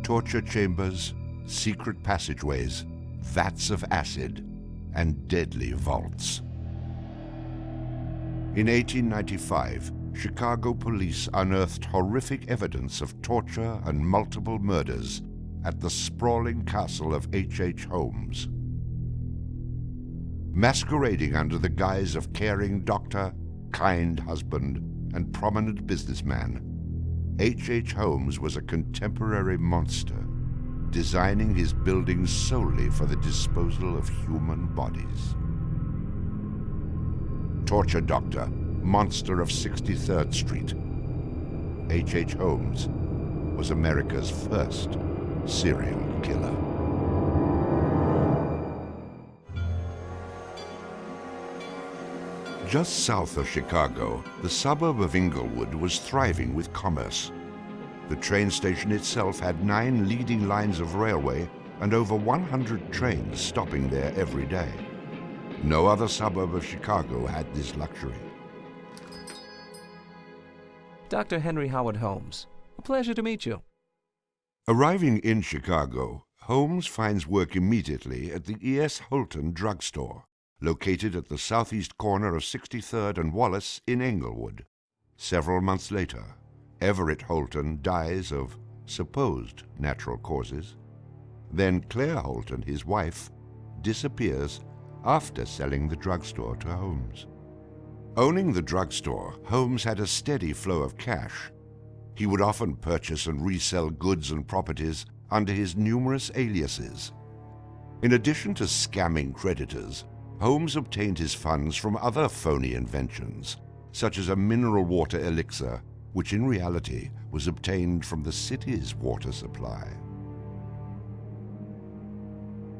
torture chambers, secret passageways, vats of acid, and deadly vaults. In 1895, Chicago police unearthed horrific evidence of torture and multiple murders at the sprawling castle of H. Holmes. Masquerading under the guise of caring doctor, kind husband, and prominent businessman, H. Holmes was a contemporary monster, designing his buildings solely for the disposal of human bodies. Torture doctor, monster of 63rd Street, H. Holmes was America's first serial killer. Just south of Chicago, the suburb of Englewood was thriving with commerce. The train station itself had 9 leading lines of railway and over 100 trains stopping there every day. No other suburb of Chicago had this luxury. Dr. Henry Howard Holmes, a pleasure to meet you. Arriving in Chicago, Holmes finds work immediately at the E.S. Holton drugstore, located at the southeast corner of 63rd and Wallace in Englewood. Several months later, Everett Holton dies of supposed natural causes. Then Claire Holton, his wife, disappears after selling the drugstore to Holmes. Owning the drugstore, Holmes had a steady flow of cash. He would often purchase and resell goods and properties under his numerous aliases. In addition to scamming creditors, Holmes obtained his funds from other phony inventions, such as a mineral water elixir, which in reality was obtained from the city's water supply.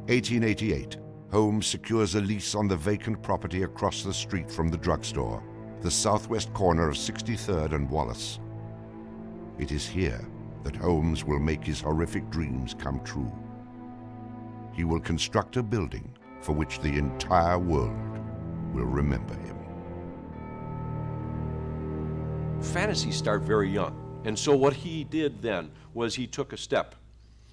1888, Holmes secures a lease on the vacant property across the street from the drugstore, the southwest corner of 63rd and Wallace. It is here that Holmes will make his horrific dreams come true. He will construct a building for which the entire world will remember him. Fantasies start very young, and so what he did then was he took a step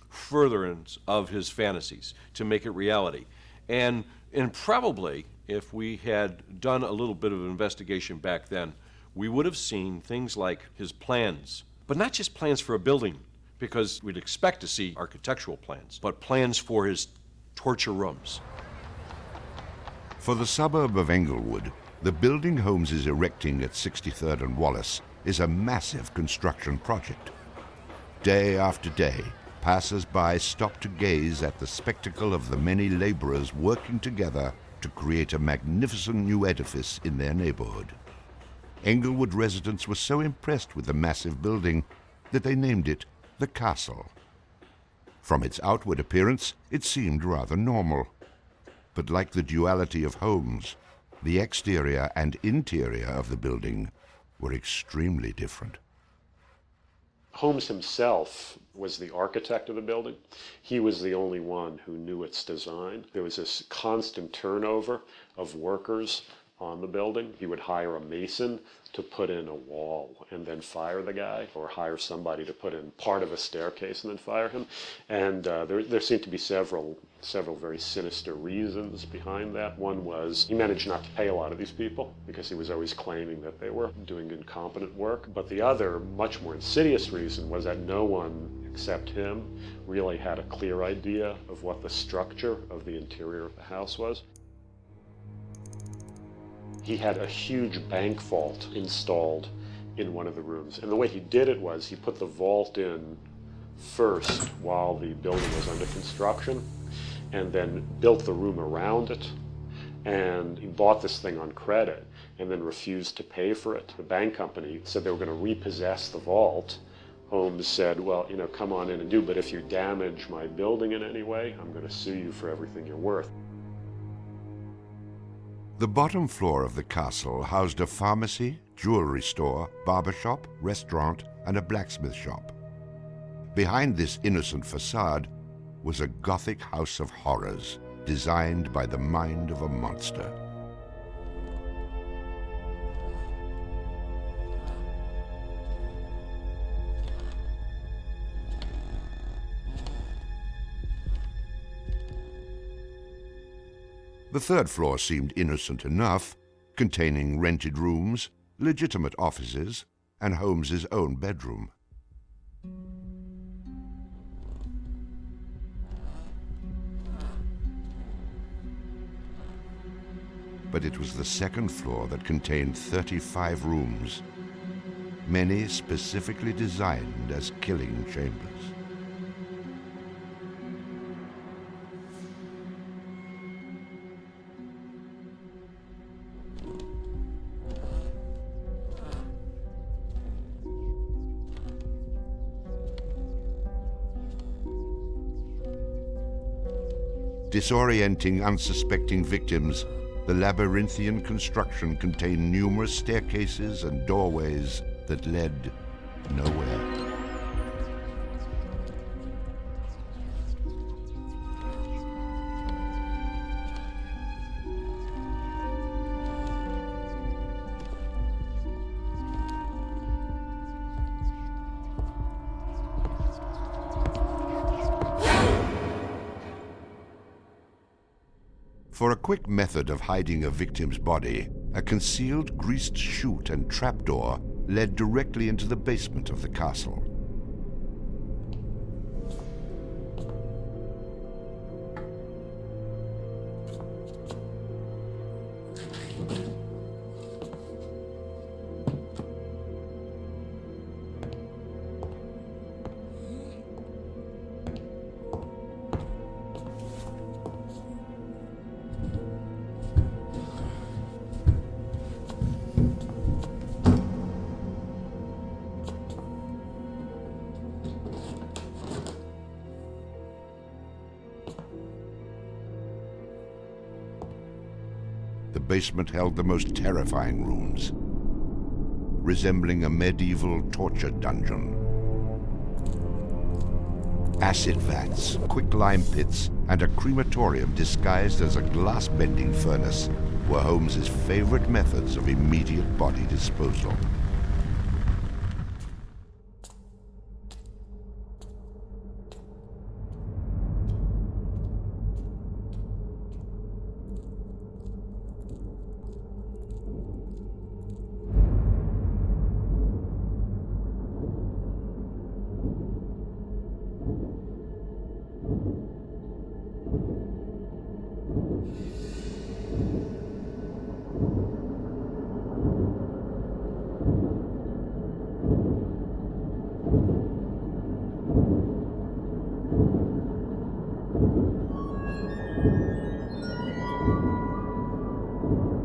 furtherance of his fantasies to make it reality. And probably, if we had done a little bit of an investigation back then, we would have seen things like his plans, but not just plans for a building, because we'd expect to see architectural plans, but plans for his torture rooms. For the suburb of Englewood, the building Holmes is erecting at 63rd and Wallace is a massive construction project. Day after day, passers-by stop to gaze at the spectacle of the many laborers working together to create a magnificent new edifice in their neighborhood. Englewood residents were so impressed with the massive building that they named it the Castle. From its outward appearance, it seemed rather normal. But like the duality of Holmes, the exterior and interior of the building were extremely different. Holmes himself was the architect of the building. He was the only one who knew its design. There was this constant turnover of workers on the building. He would hire a mason to put in a wall and then fire the guy, or hire somebody to put in part of a staircase and then fire him. And there seemed to be several very sinister reasons behind that. One was he managed not to pay a lot of these people because he was always claiming that they were doing incompetent work. But the other, much more insidious reason was that no one except him really had a clear idea of what the structure of the interior of the house was. He had a huge bank vault installed in one of the rooms. And the way he did it was he put the vault in first while the building was under construction, and then built the room around it. And he bought this thing on credit and then refused to pay for it. The bank company said they were going to repossess the vault. Holmes said, well, come on in and do, but if you damage my building in any way, I'm going to sue you for everything you're worth. The bottom floor of the castle housed a pharmacy, jewelry store, barber shop, restaurant, and a blacksmith shop. Behind this innocent facade was a Gothic house of horrors designed by the mind of a monster. The third floor seemed innocent enough, containing rented rooms, legitimate offices, and Holmes's own bedroom. But it was the second floor that contained 35 rooms, many specifically designed as killing chambers. Disorienting unsuspecting victims, the labyrinthian construction contained numerous staircases and doorways that led nowhere. For a quick method of hiding a victim's body, a concealed greased chute and trapdoor led directly into the basement of the castle. The basement held the most terrifying rooms, resembling a medieval torture dungeon. Acid vats, quicklime pits, and a crematorium disguised as a glass-bending furnace were Holmes's favorite methods of immediate body disposal.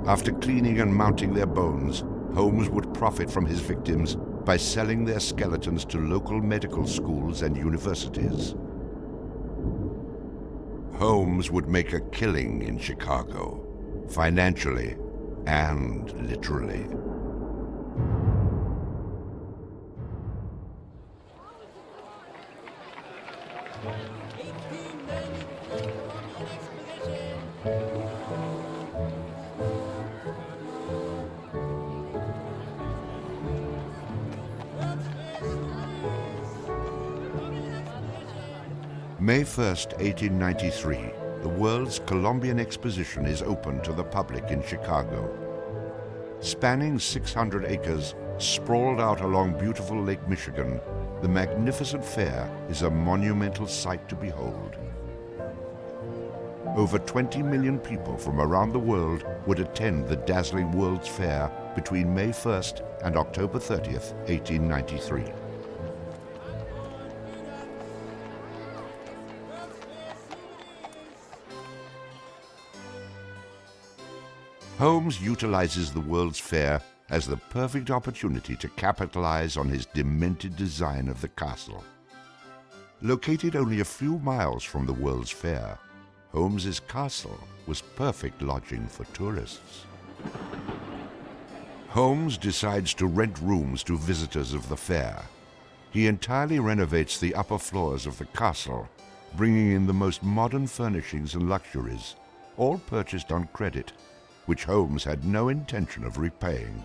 After cleaning and mounting their bones, Holmes would profit from his victims by selling their skeletons to local medical schools and universities. Holmes would make a killing in Chicago, financially and literally. May 1st, 1893, the World's Columbian Exposition is open to the public in Chicago. Spanning 600 acres, sprawled out along beautiful Lake Michigan, the magnificent fair is a monumental sight to behold. Over 20 million people from around the world would attend the dazzling World's Fair between May 1st and October 30th, 1893. Holmes utilizes the World's Fair as the perfect opportunity to capitalize on his demented design of the castle. Located only a few miles from the World's Fair, Holmes's castle was perfect lodging for tourists. Holmes decides to rent rooms to visitors of the fair. He entirely renovates the upper floors of the castle, bringing in the most modern furnishings and luxuries, all purchased on credit, which Holmes had no intention of repaying.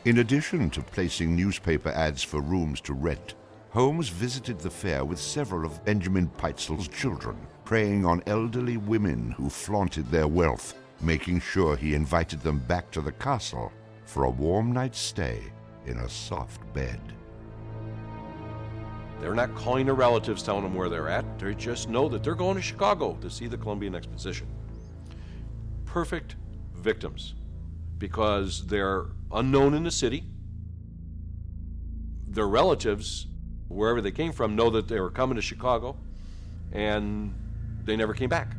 In addition to placing newspaper ads for rooms to rent, Holmes visited the fair with several of Benjamin Peitzel's children, preying on elderly women who flaunted their wealth, making sure he invited them back to the castle for a warm night's stay in a soft bed. They're not calling their relatives, telling them where they're at. They just know that they're going to Chicago to see the Columbian Exposition. Perfect victims, because they're unknown in the city. Their relatives, wherever they came from, know that they were coming to Chicago, and they never came back.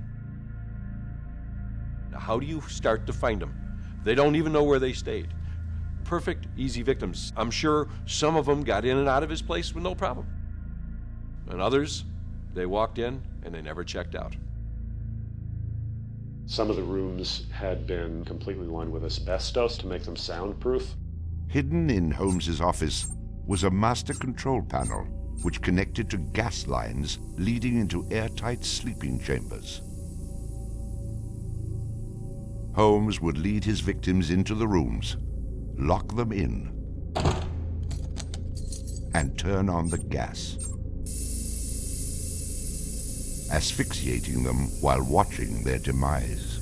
Now, how do you start to find them? They don't even know where they stayed. Perfect, easy victims. I'm sure some of them got in and out of his place with no problem. And others, they walked in and they never checked out. Some of the rooms had been completely lined with asbestos to make them soundproof. Hidden in Holmes's office was a master control panel which connected to gas lines leading into airtight sleeping chambers. Holmes would lead his victims into the rooms, lock them in, and turn on the gas, asphyxiating them while watching their demise.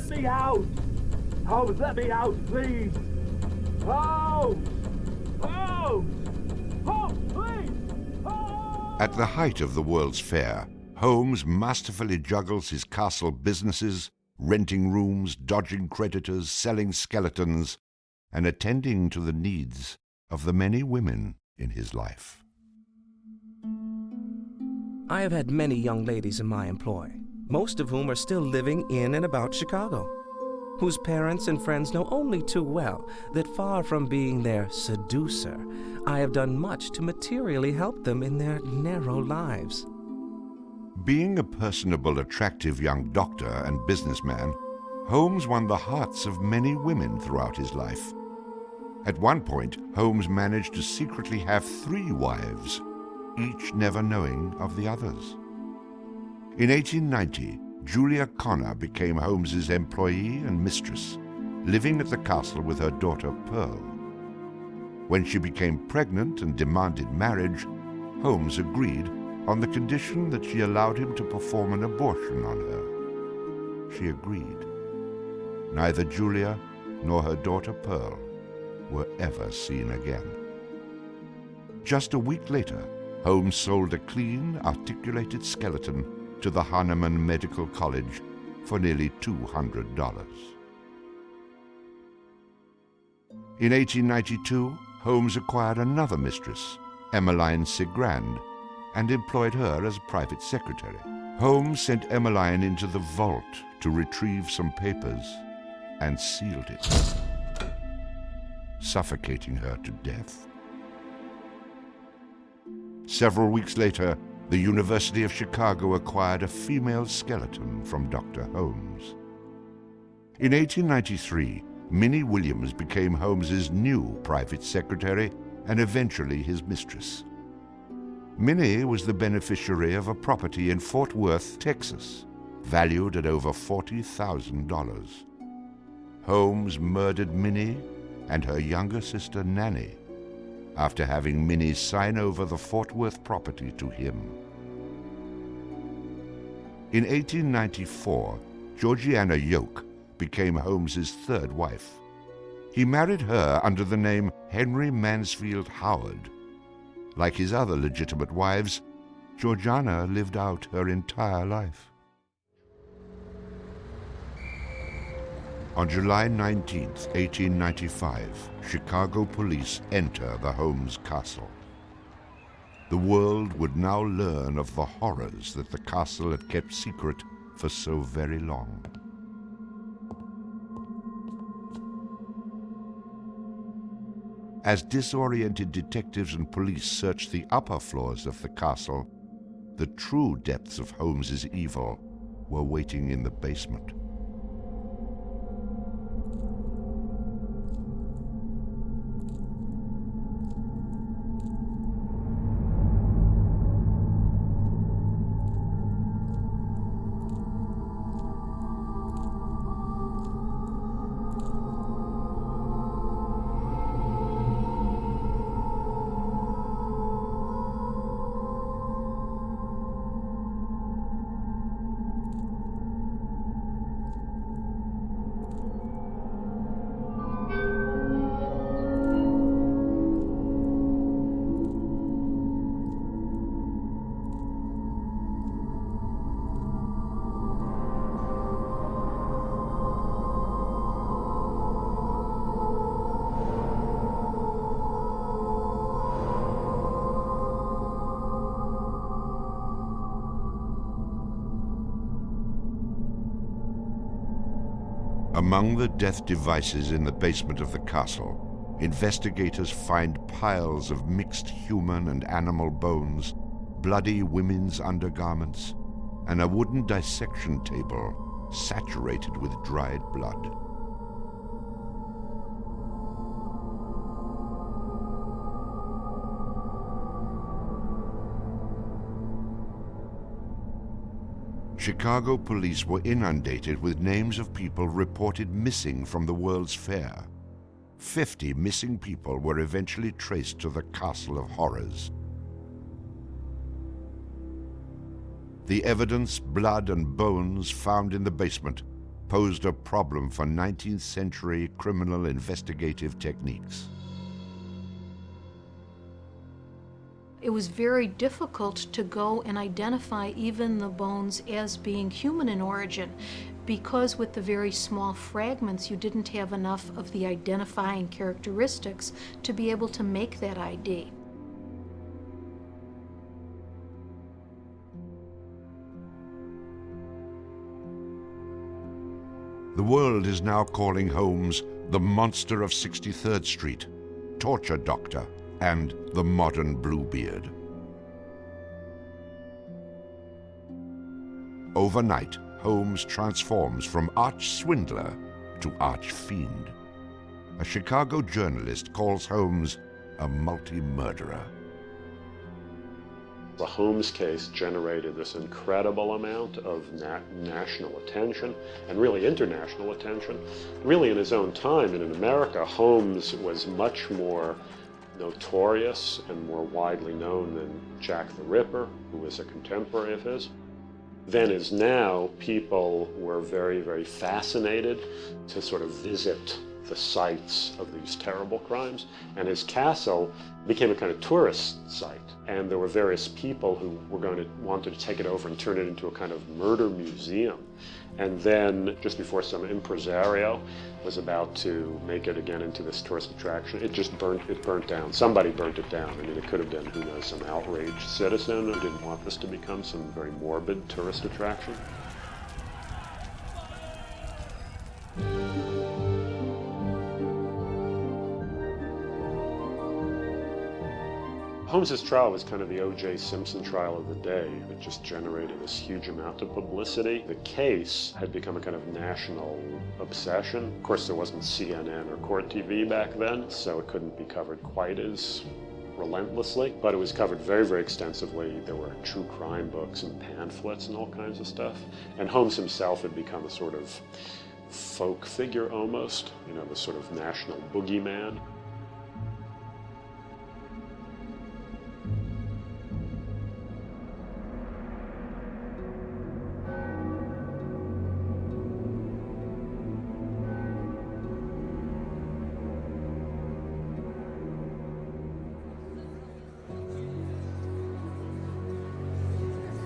Let me out! Holmes, let me out, please! Holmes! Holmes! Holmes, please! Holmes! At the height of the World's Fair, Holmes masterfully juggles his castle businesses, renting rooms, dodging creditors, selling skeletons, and attending to the needs of the many women in his life. I have had many young ladies in my employ, most of whom are still living in and about Chicago, whose parents and friends know only too well that far from being their seducer, I have done much to materially help them in their narrow lives. Being a personable, attractive young doctor and businessman, Holmes won the hearts of many women throughout his life. At one point, Holmes managed to secretly have 3 wives, each never knowing of the others. In 1890, Julia Connor became Holmes's employee and mistress, living at the castle with her daughter Pearl. When she became pregnant and demanded marriage, Holmes agreed on the condition that she allowed him to perform an abortion on her. She agreed. Neither Julia nor her daughter Pearl were ever seen again. Just a week later, Holmes sold a clean, articulated skeleton to the Hahnemann Medical College for nearly $200. In 1892, Holmes acquired another mistress, Emmeline Sigrand, and employed her as private secretary. Holmes sent Emmeline into the vault to retrieve some papers and sealed it, suffocating her to death. Several weeks later, the University of Chicago acquired a female skeleton from Dr. Holmes. In 1893, Minnie Williams became Holmes's new private secretary and eventually his mistress. Minnie was the beneficiary of a property in Fort Worth, Texas, valued at over $40,000. Holmes murdered Minnie and her younger sister Nanny after having Minnie sign over the Fort Worth property to him. In 1894, Georgiana Yoke became Holmes's 3rd wife. He married her under the name Henry Mansfield Howard. Like his other legitimate wives, Georgiana lived out her entire life. On July 19, 1895, Chicago police enter the Holmes castle. The world would now learn of the horrors that the castle had kept secret for so very long. As disoriented detectives and police searched the upper floors of the castle, the true depths of Holmes's evil were waiting in the basement. Among the death devices in the basement of the castle, investigators find piles of mixed human and animal bones, bloody women's undergarments, and a wooden dissection table saturated with dried blood. Chicago police were inundated with names of people reported missing from the World's Fair. 50 missing people were eventually traced to the Castle of Horrors. The evidence, blood and bones found in the basement posed a problem for 19th century criminal investigative techniques. It was very difficult to go and identify even the bones as being human in origin, because with the very small fragments you didn't have enough of the identifying characteristics to be able to make that ID. The world is now calling Holmes the monster of 63rd Street, torture doctor, and the modern Bluebeard. Overnight, Holmes transforms from arch-swindler to arch-fiend. A Chicago journalist calls Holmes a multi-murderer. The Holmes case generated this incredible amount of national attention and really international attention. Really in his own time and in America, Holmes was much more notorious and more widely known than Jack the Ripper, who was a contemporary of his. Then as now, people were very, very fascinated to sort of visit the sites of these terrible crimes. And his castle became a kind of tourist site. And there were various people who were wanted to take it over and turn it into a kind of murder museum. And then just before some impresario was about to make it again into this tourist attraction, it burnt down. Somebody burnt it down. I mean, it could have been, who knows, some outraged citizen who didn't want this to become some very morbid tourist attraction. Holmes's trial was kind of the O.J. Simpson trial of the day. It just generated this huge amount of publicity. The case had become a kind of national obsession. Of course, there wasn't CNN or Court TV back then, so it couldn't be covered quite as relentlessly, but it was covered very, very extensively. There were true crime books and pamphlets and all kinds of stuff. And Holmes himself had become a sort of folk figure almost, you know, the sort of national boogeyman.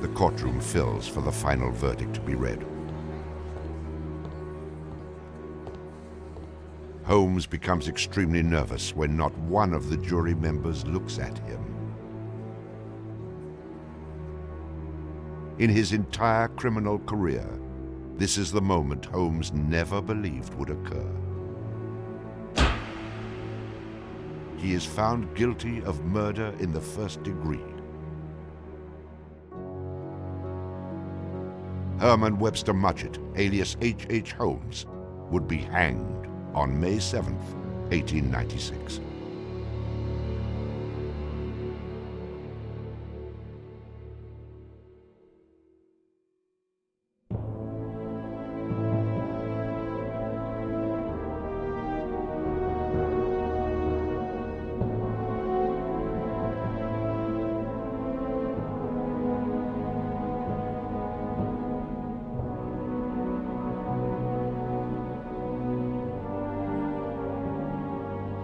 The courtroom fills for the final verdict to be read. Holmes becomes extremely nervous when not one of the jury members looks at him. In his entire criminal career, this is the moment Holmes never believed would occur. He is found guilty of murder in the first degree. Herman Webster Mudgett, alias H.H. Holmes, would be hanged on May 7th, 1896.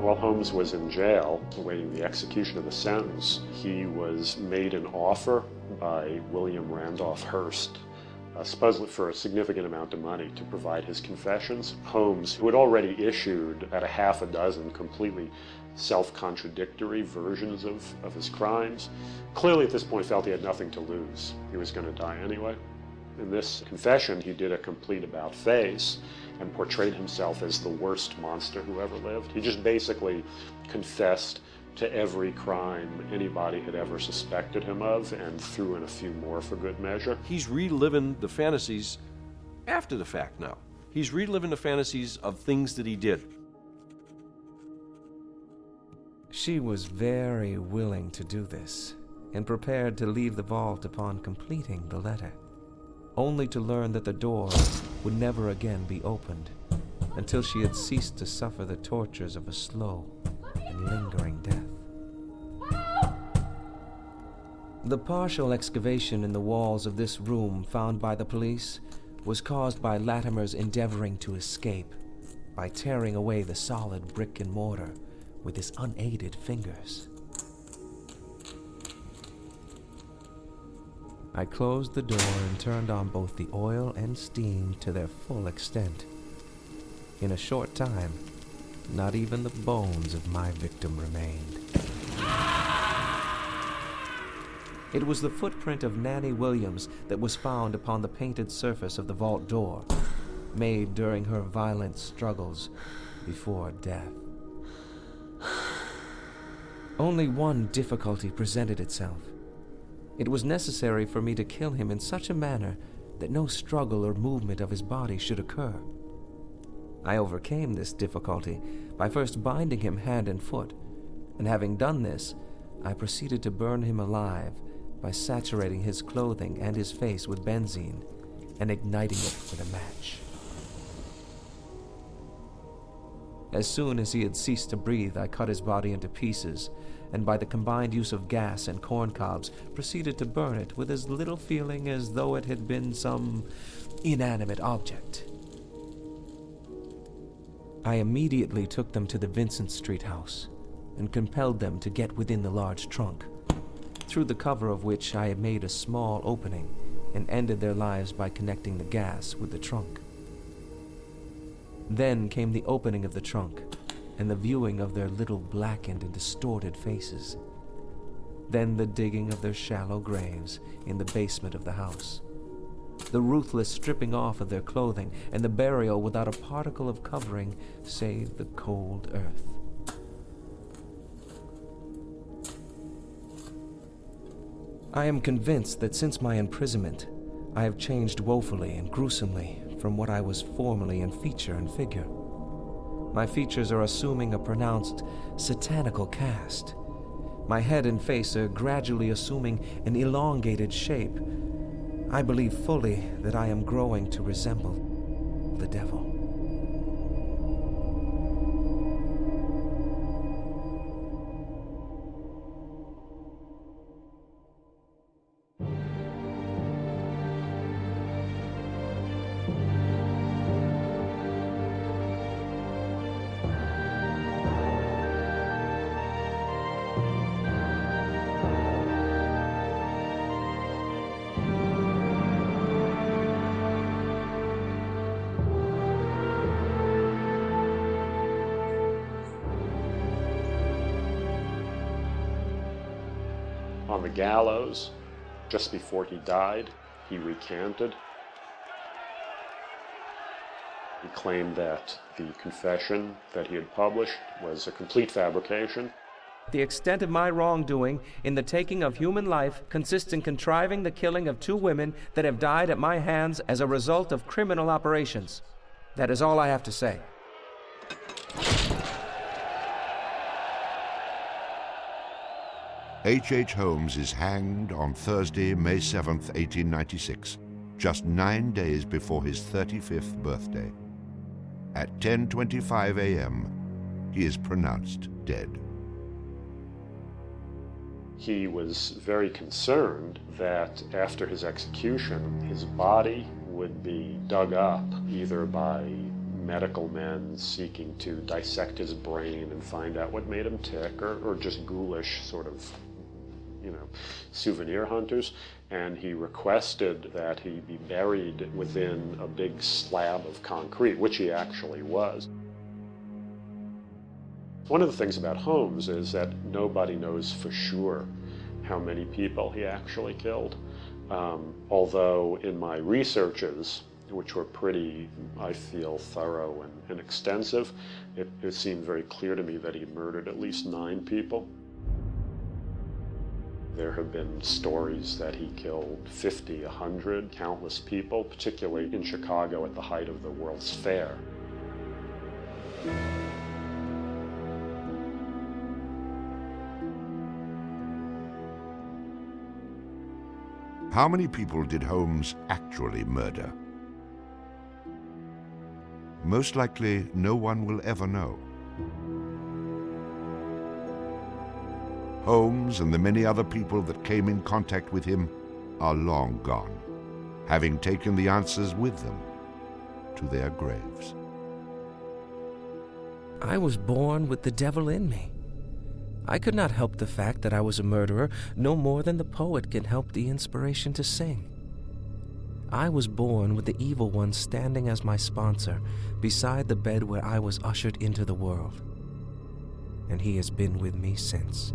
While Holmes was in jail, awaiting the execution of the sentence, he was made an offer by William Randolph Hearst, supposedly for a significant amount of money, to provide his confessions. Holmes, who had already issued about a half a dozen completely self-contradictory versions of his crimes, clearly at this point felt he had nothing to lose. He was going to die anyway. In this confession, he did a complete about-face and portrayed himself as the worst monster who ever lived. He just basically confessed to every crime anybody had ever suspected him of and threw in a few more for good measure. He's reliving the fantasies after the fact now. He's reliving the fantasies of things that he did. She was very willing to do this and prepared to leave the vault upon completing the letter, only to learn that the door would never again be opened until she had ceased to suffer the tortures of a slow and lingering death. The partial excavation in the walls of this room found by the police was caused by Latimer's endeavoring to escape by tearing away the solid brick and mortar with his unaided fingers. I closed the door and turned on both the oil and steam to their full extent. In a short time, not even the bones of my victim remained. It was the footprint of Nanny Williams that was found upon the painted surface of the vault door, made during her violent struggles before death. Only one difficulty presented itself. It was necessary for me to kill him in such a manner that no struggle or movement of his body should occur. I overcame this difficulty by first binding him hand and foot, and having done this, I proceeded to burn him alive by saturating his clothing and his face with benzene and igniting it with a match. As soon as he had ceased to breathe, I cut his body into pieces, and by the combined use of gas and corn cobs, proceeded to burn it with as little feeling as though it had been some inanimate object. I immediately took them to the Vincent Street house and compelled them to get within the large trunk, through the cover of which I had made a small opening and ended their lives by connecting the gas with the trunk. Then came the opening of the trunk and the viewing of their little blackened and distorted faces. Then the digging of their shallow graves in the basement of the house. The ruthless stripping off of their clothing and the burial without a particle of covering save the cold earth. I am convinced that since my imprisonment, I have changed woefully and gruesomely from what I was formerly in feature and figure. My features are assuming a pronounced satanical cast. My head and face are gradually assuming an elongated shape. I believe fully that I am growing to resemble the devil. On the gallows, just before he died, he recanted. He claimed that the confession that he had published was a complete fabrication. The extent of my wrongdoing in the taking of human life consists in contriving the killing of 2 women that have died at my hands as a result of criminal operations. That is all I have to say. H. Holmes is hanged on Thursday, May 7th, 1896, just 9 days before his 35th birthday. At 10:25 a.m., he is pronounced dead. He was very concerned that after his execution, his body would be dug up either by medical men seeking to dissect his brain and find out what made him tick, or just ghoulish sort of, souvenir hunters. And he requested that he be buried within a big slab of concrete, which he actually was. One of the things about Holmes is that nobody knows for sure how many people he actually killed. Although in my researches, which were pretty, I feel, thorough and extensive, it seemed very clear to me that he murdered at least 9 people. There have been stories that he killed 50, 100, countless people, particularly in Chicago at the height of the World's Fair. How many people did Holmes actually murder? Most likely, no one will ever know. Holmes and the many other people that came in contact with him are long gone, having taken the answers with them to their graves. I was born with the devil in me. I could not help the fact that I was a murderer, no more than the poet can help the inspiration to sing. I was born with the evil one standing as my sponsor beside the bed where I was ushered into the world, and he has been with me since.